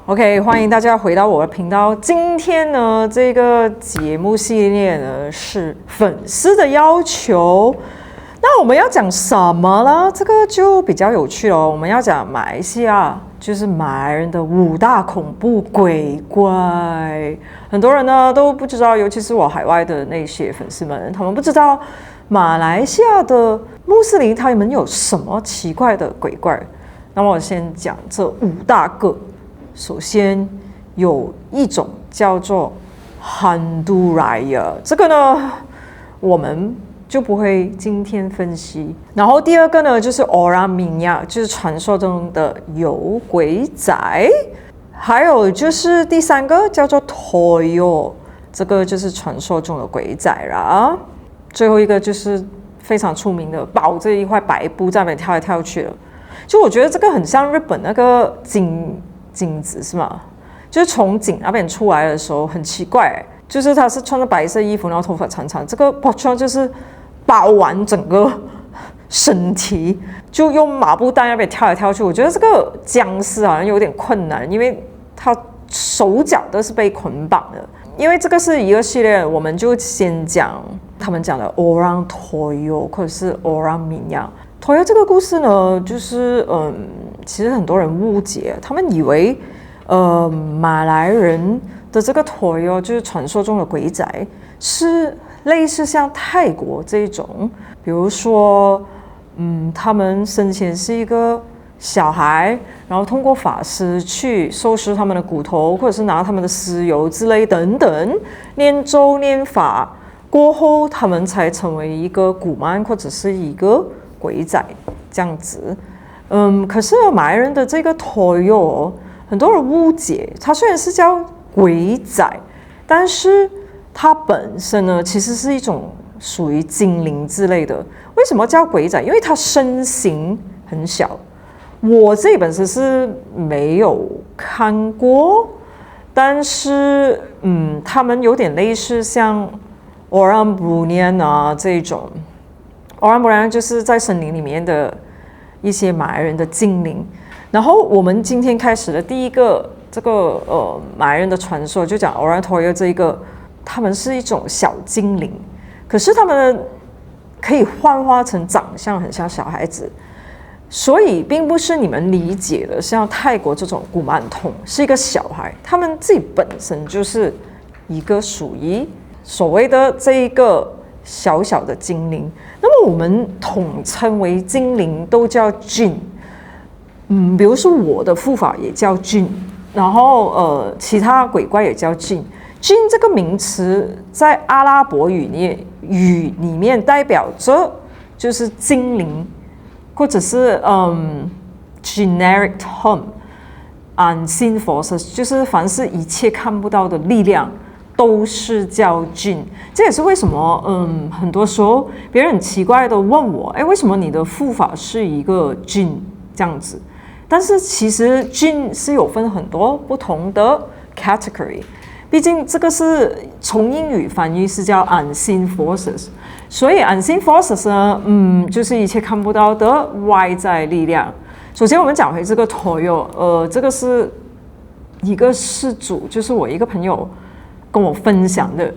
OK， 歡迎大家回到我的頻道。今天呢，這個節目系列呢是粉絲的要求。那我們要講什麼呢？這個就比較有趣了。我們要講馬來西亞，就是馬來人的5大恐怖鬼怪。很多人呢都不知道，尤其是我海外的那些粉絲們，他們不知道馬來西亞的穆斯林他們有什麼奇怪的鬼怪。那麼我先講這5大個。首先有一種叫做 Hantu Raya， 這個呢我們就不會今天分析。然後第二個呢就是 Orang Minyak， 就是傳說中的有鬼仔。還有就是第3個叫做 Toyo， 這個就是傳說中的鬼仔啦。最後一個就是非常出名的抱着一塊白布在那邊跳來跳去的。就我覺得這個很像日本那個鏡子是嗎？就是從井那邊出來的時候很奇怪，就是他是穿着白色衣服，然後頭髮長長，這個 portrait 就是包完整個身體，就用麻布袋那邊跳來跳去。我覺得這個僵屍好像有點困難，因為他手腳都是被捆綁的。因為這個是一個系列，我們就先講他們講的 Orang Toyo 或者是 Orang Minyak。Toyo 這個故事呢，就是其實很多人誤解，他們以為馬來人的這個 Toyo 就是傳說中的鬼仔，是類似像泰國這種，比如說他們生前是一個小孩，然後通過法師去收拾他們的骨頭，或者是拿他們的屍油之類等等，念咒念法過後，他們才成為一個古曼或者是一個鬼仔這樣子。可是馬來人的這個 Toyo 很多人誤解，它雖然是叫鬼仔，但是它本身呢其實是一種屬於精靈之類的。為什麼叫鬼仔？因為它身形很小。我自己本身是沒有看過，但是他們有點類似像 Orang Brunei 啊這種。Orang Brunei 就是在森林裡面的一些馬來人的精靈。然後我們今天開始的第一個這個馬來人的傳說，就講 Orang Toyo 這一個，他們是一種小精靈，可是他們可以幻化成長相很像小孩子，所以並不是你們理解的像泰國這種古曼童是一個小孩，他們自己本身就是一個屬於所謂的這一個小小的精靈。那麼我們統稱為精靈都叫 Jin。比如說我的護法也叫 Jin， 然後其他鬼怪也叫 Jin。Jin 這個名詞在阿拉伯語裡面代表着就是精靈，或者是generic term unseen forces， 就是凡是一切看不到的力量都是叫 Jin。這也是為什麼很多時候別人很奇怪的問我，為什麼你的護法是一個 Jin 這樣子？但是其實 Jin 是有分很多不同的 category， 畢竟這個是從英語翻譯是叫 unseen forces， 所以 unseen forces 呢，就是一切看不到的外在力量。首先我們講回這個 Toyo， 這個是一個事主，就是我一個朋友跟我分享的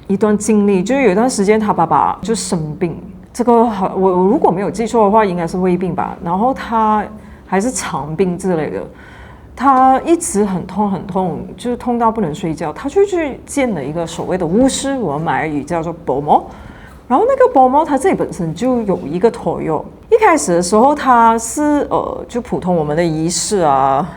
一段經歷，就是有一段時間他爸爸就生病，這個我如果沒有記錯的話，應該是胃病吧，然後他還是腸病之類的，他一直很痛很痛，就是痛到不能睡覺。他就去見了一個所謂的巫師，我們馬來語叫做 Bomo。然後那個 Bomo 他自己本身就有一個 Toyo。一開始的時候他是就普通我們的儀式啊，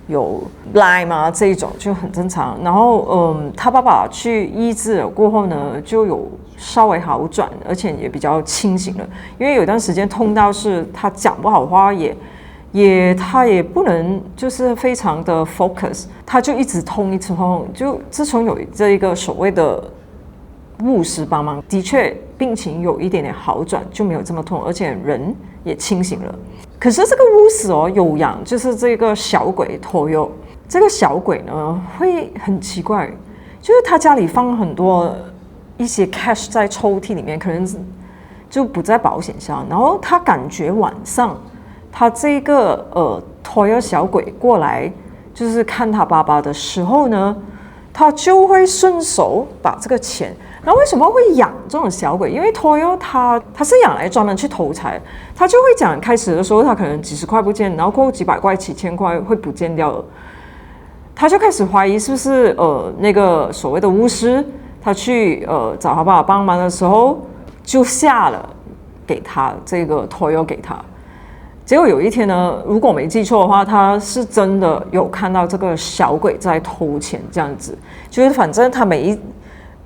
有 lime 啊這一種就很正常。然後他爸爸去醫治了過後呢，就有稍微好轉，而且也比較清醒了。因為有段時間痛到是他講不好話，他也不能就是非常的 focus， 他就一直痛一直痛。就自從有這一個所謂的巫師幫忙，的確病情有一點點好轉，就沒有這麼痛，而且人也清醒了。可是這個巫師有養就是這個小鬼 Toyo， 這個小鬼呢會很奇怪，就是他家裡放很多一些 cash 在抽屜裡面，可能就不在保險箱，然後他感覺晚上他這個Toyo 小鬼過來就是看他爸爸的時候呢，他就會順手把這個錢。然後為什麼會養這種小鬼？因為 Toyo 他是養來專門去偷財，他就會講開始的時候他可能幾十塊不見，然後過後幾百塊、幾千塊會不見掉了，他就開始懷疑是不是那個所謂的巫師，他去找他爸爸幫忙的時候就下了給他這個 Toyo 給他。結果有一天呢，如果我沒記錯的話，他是真的有看到這個小鬼在偷錢，這樣子，就是反正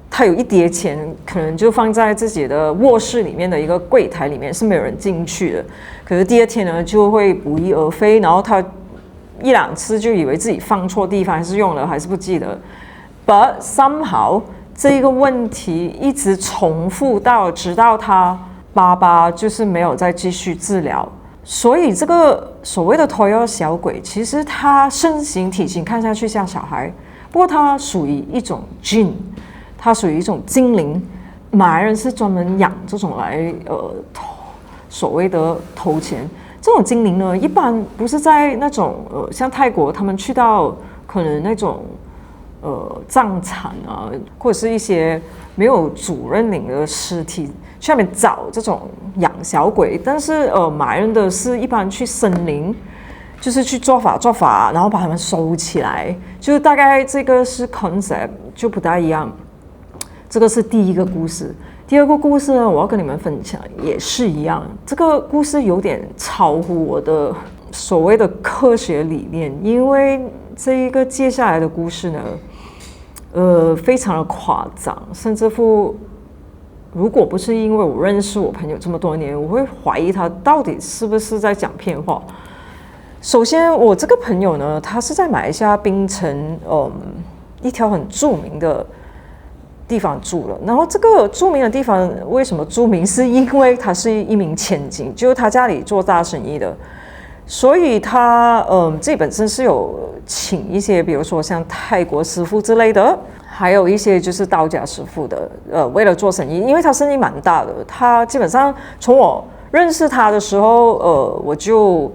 他有一疊錢，可能就放在自己的臥室裡面的一個櫃檯裡面，是沒有人進去的。可是第二天呢，就會不翼而飛，然後他一兩次就以為自己放錯地方，還是用了，還是不記得。But somehow 這個問題一直重複到直到他爸爸就是沒有再繼續治療。所以這個所謂的 Toyo 小鬼，其實他身形體型看下去像小孩，不過他屬於一種 jinn。它屬於一種精靈，馬來人是專門養這種來所謂的偷錢。這種精靈呢，一般不是在那種像泰國他們去到可能那種藏產啊，或者是一些沒有主人領的屍體去那邊找這種養小鬼。但是馬來人的是一般去森林，就是去做法，然後把它們收起來，就是大概這個是 concept 就不大一樣。這個是第一個故事。第二個故事呢，我要跟你們分享也是一樣。這個故事有點超乎我的所謂的科學理念，因為這一個接下來的故事呢，非常的誇張，甚至乎如果不是因為我認識我朋友這麼多年，我會懷疑他到底是不是在講騙話。首先，我這個朋友呢，他是在馬來西亞檳城，一條很著名的地方住了。然後這個著名的地方為什麼著名？是因為他是一名千金，就是他家裡做大生意的，所以他自己本身是有請一些，比如說像泰國師傅之類的，還有一些就是道家師傅的，為了做生意，因為他生意蠻大的。他基本上從我認識他的時候，我就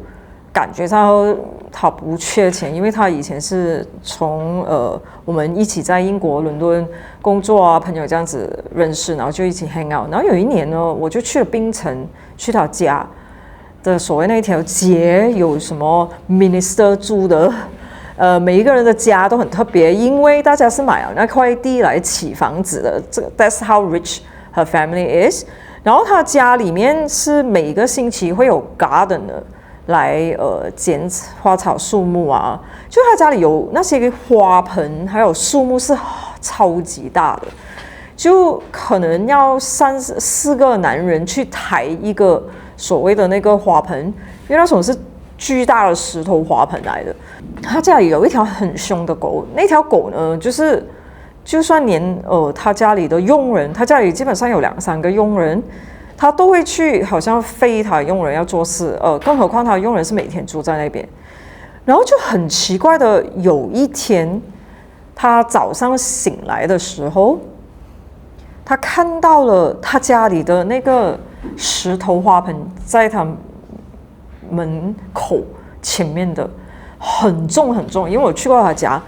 感覺到他不缺錢，因為他以前是從我們一起在英國倫敦工作啊，朋友這樣子認識，然後就一起 hang out。然後有一年呢，我就去了檳城，去他家的所謂那條街，有什麼 minister 住的，每一個人的家都很特別，因為大家是買了那塊地來起房子的。這個 That's how rich her family is。然後他家裡面是每個星期會有 garden 的。來剪花草樹木啊，就他家裡有那些花盆，還有樹木是超級大的，就可能要3-4個男人去抬一個所謂的那個花盆，因為那種是巨大的石頭花盆來的。他家裡有一條很兇的狗，那條狗呢，就算連他家裡的傭人，他家裡基本上有2-3個傭人。他都會去，好像非他傭人要做事，更何況他傭人是每天住在那邊。然後就很奇怪的，有一天，他早上醒來的時候，他看到了他家裡的那個石頭花盆在他門口前面的，很重很重。因為我去過他家，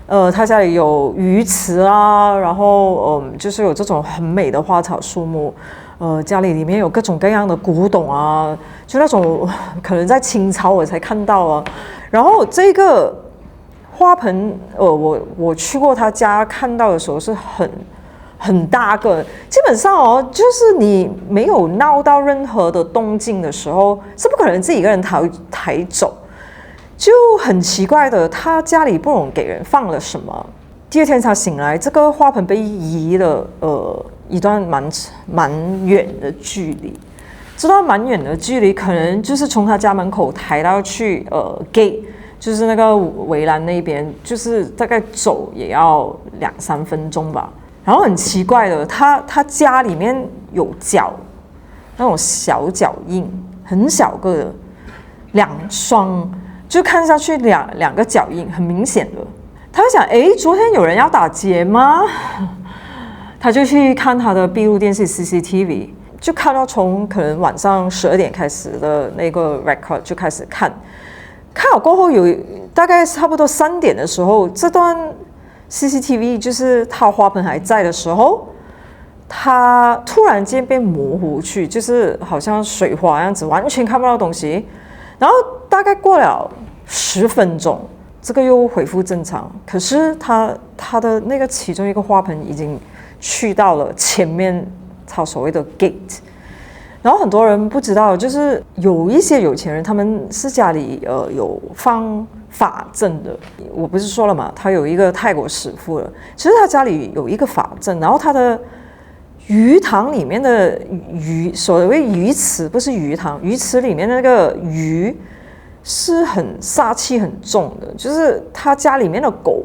他家裡有魚池啊，然後就是有這種很美的花草樹木。家裡面有各種各樣的古董啊，就那種可能在清朝我才看到啊。然後這個花盆，我去過他家看到的時候是很大個，基本上就是你沒有鬧到任何的動靜的時候，是不可能自己一個人抬走。就很奇怪的，他家裡不懂給人放了什麼。第二天他醒來，這個花盆被移了一段蠻遠的距離。這段蠻遠的距離，可能就是從他家門口抬到去gate， 就是那個圍欄那邊，就是大概走也要2-3分鐘吧。然後很奇怪的，他家裡面有腳，那種小腳印，很小個的，2雙，就看下去兩個腳印，很明顯的。他就想，昨天有人要打劫嗎？他就去看他的閉路電視 CCTV， 就看到從可能晚上12點開始的那個 record 就開始看，看好過後有大概差不多3點的時候，這段 CCTV 就是它花盆還在的時候，它突然間變模糊去，就是好像水花樣子，完全看不到東西。然後大概過了10分鐘，這個又恢復正常。可是它的那個其中一個花盆已經去到了前面，它所謂的 gate。然後很多人不知道，就是有一些有錢人，他們是家裡有放法陣的。我不是說了嘛，他有一個泰國師傅了。其實他家裡有一個法陣，然後他的魚塘裡面的魚，所謂魚池不是魚塘，魚池裡面那個魚是很煞氣很重的，就是他家裡面的狗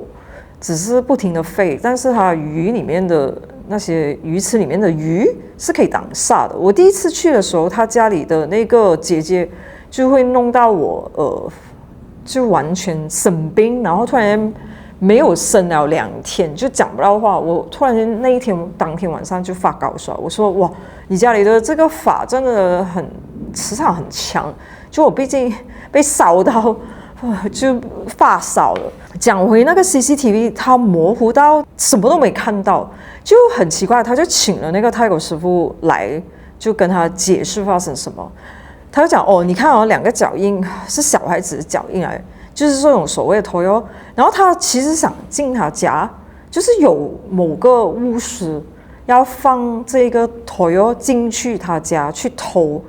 只是不停的吠，但是他魚裡面的那些魚池裡面的魚是可以擋煞的。我第一次去的時候，他家裡的那個姐姐就會弄到我就完全生病，然後突然間沒有生了2天，就講不到話。我突然間那一天當天晚上就發高燒，我說哇，你家裡的這個法真的很磁場很強，就我畢竟被燒到就發燒了。講回那個 CCTV， 它模糊到什麼都沒看到，就很奇怪。他就請了那個泰國師傅來，就跟他解釋發生什麼。他就講哦，你看哦，2個腳印是小孩子的腳印來，就是這種所謂的偷喲。然後他其實想進他家，就是有某個巫師要放這個偷喲進去他家去偷。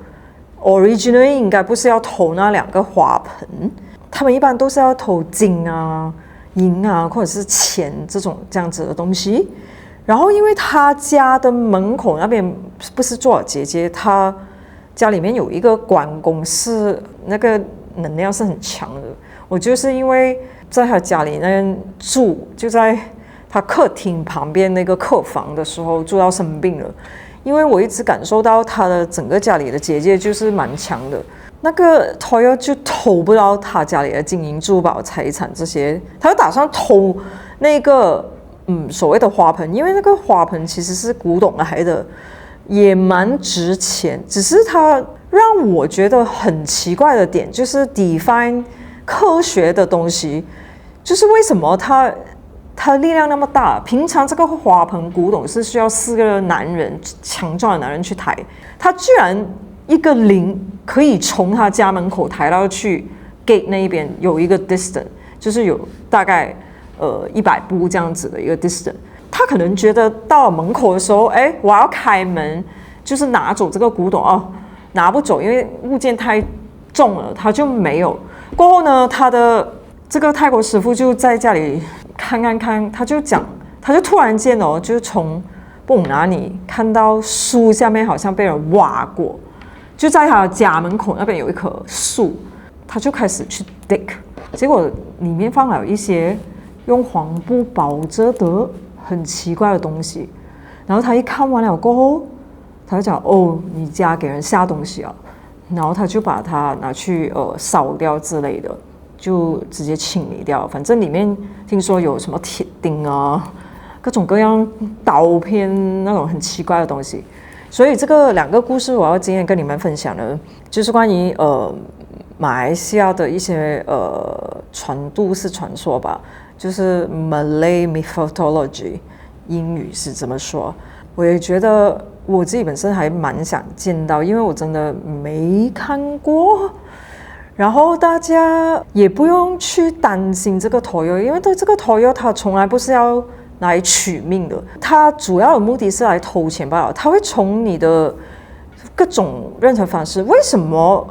Originally 應該不是要偷那2個花盆。他們一般都是要偷金啊、銀啊，或者是錢這樣子的東西。然後因為他家的門口那邊不是坐姐姐，他家裡面有一個關公，是那個能量是很強的。我就是因為在他家裡那邊住，就在他客廳旁邊那個客房的時候住到生病了，因為我一直感受到他的整個家裡的結界就是蠻強的。那個偷喲就偷不到他家裡的金銀珠寶財產這些，他就打算偷那個所謂的花盆，因為那個花盆其實是古董來的，也蠻值錢。只是他讓我覺得很奇怪的點就是 define 科學的東西，就是為什麼他力量那麼大？平常這個花盆古董是需要4個男人強壯的男人去抬，他居然一個靈可以從他家門口抬到去 gate 那一邊有一個 distance， 就是有大概100步這樣子的一個 distance。他可能覺得到了門口的時候，我要開門，就是拿走這個古董哦，拿不走，因為物件太重了，他就沒有。過後呢，他的這個泰國師傅就在家裡看，他就突然間哦，就從不哪裡看到樹下面好像被人挖過。就在他家門口那邊有一棵樹，他就開始去 dig， 結果裡面放了一些用黃布包着的很奇怪的東西。然後他一看完了過後，他就講哦，你家給人下東西啊，然後他就把它拿去燒掉之類的，就直接清理掉。反正裡面聽說有什麼鐵釘啊，各種各樣刀片那種很奇怪的東西。所以這個2個故事我要今天跟你們分享的，就是關於馬來西亞的一些都市傳說吧，就是 Malay mythology， 英語是這麼說。我也覺得我自己本身還蠻想見到，因為我真的沒看過。然後大家也不用去擔心這個偷喲，因為對這個偷喲它從來不是要來取命的，他主要的目的是來偷錢罷了。他會從你的各種任何方式，為什麼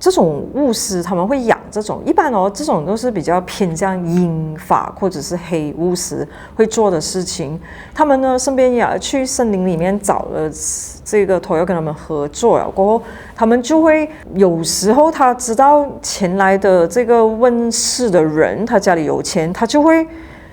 這種巫師他們會養這種？一般這種都是比較偏向陰法或者是黑巫師會做的事情。他們呢，身邊也去森林裡面找了這個偷喲跟他們合作了過後，他們就會有時候他知道前來的這個問事的人，他家裡有錢，他就會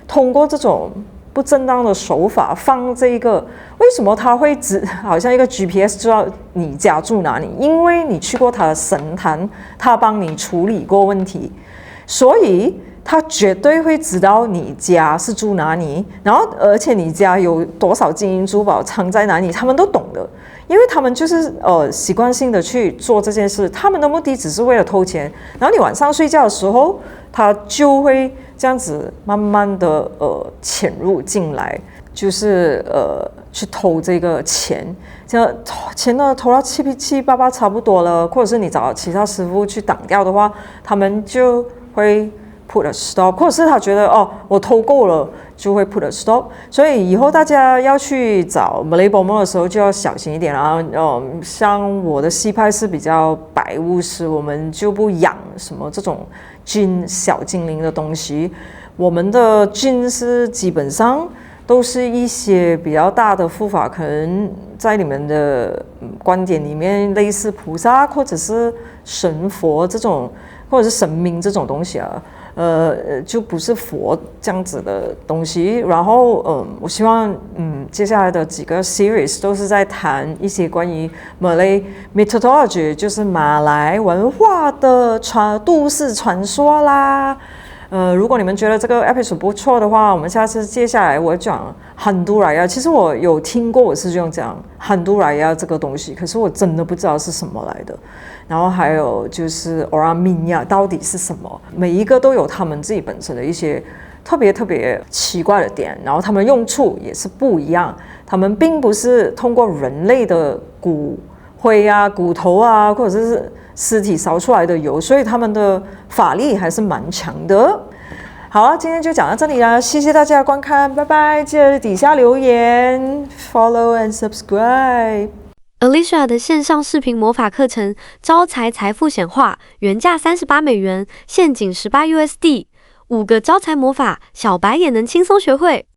通過這種不正當的手法放這個，為什麼他會好像一個 GPS 知道你家住哪裡？因為你去過他的神壇，他幫你處理過問題，所以他絕對會知道你家是住哪裡，然後而且你家有多少金銀珠寶藏在哪裡，他們都懂的。因為他們就是習慣性的去做這件事，他們的目的只是為了偷錢。然後你晚上睡覺的時候，他就會這樣子慢慢的潛入進來，就是去偷這個錢。這錢呢偷到七八八差不多了，或者是你找其他師傅去擋掉的話，他們就會 put a stop， 或者是他覺得我偷夠了，就會 put a stop。所以以後大家要去找 Malay Bomoh 的時候就要小心一點啦。像我的系派是比較白巫師，我們就不養什麼這種jinn小精靈的東西。我們的jinn是基本上都是一些比較大的護法，可能在你們的觀點裡面類似菩薩或者是神佛這種，或者是神明這種東西啊，就不是佛這樣子的東西。然後我希望接下來的幾個 series 都是在談一些關於 Malay mythology， 就是馬來文化的都市傳說啦。如果你們覺得這個 episode 不錯的話，我們接下來我講 Hantu Raya。其實我有聽過我師兄講 Hantu Raya 這個東西，可是我真的不知道是什麼來的。然後還有就是 Orang Minyak 到底是什麼？每一個都有他們自己本身的一些特別奇怪的點，然後他們用處也是不一樣。他們並不是通過人類的骨灰啊、骨頭啊，或者是屍體燒出來的油，所以他們的法力還是蠻強的。好，今天就講到這裡啦，謝謝大家的觀看，拜拜！記得底下留言 ，follow and subscribe。Alicia 的線上視頻魔法課程《招財財富顯化》，原價$38，現僅$18，5個招財魔法，小白也能輕鬆學會。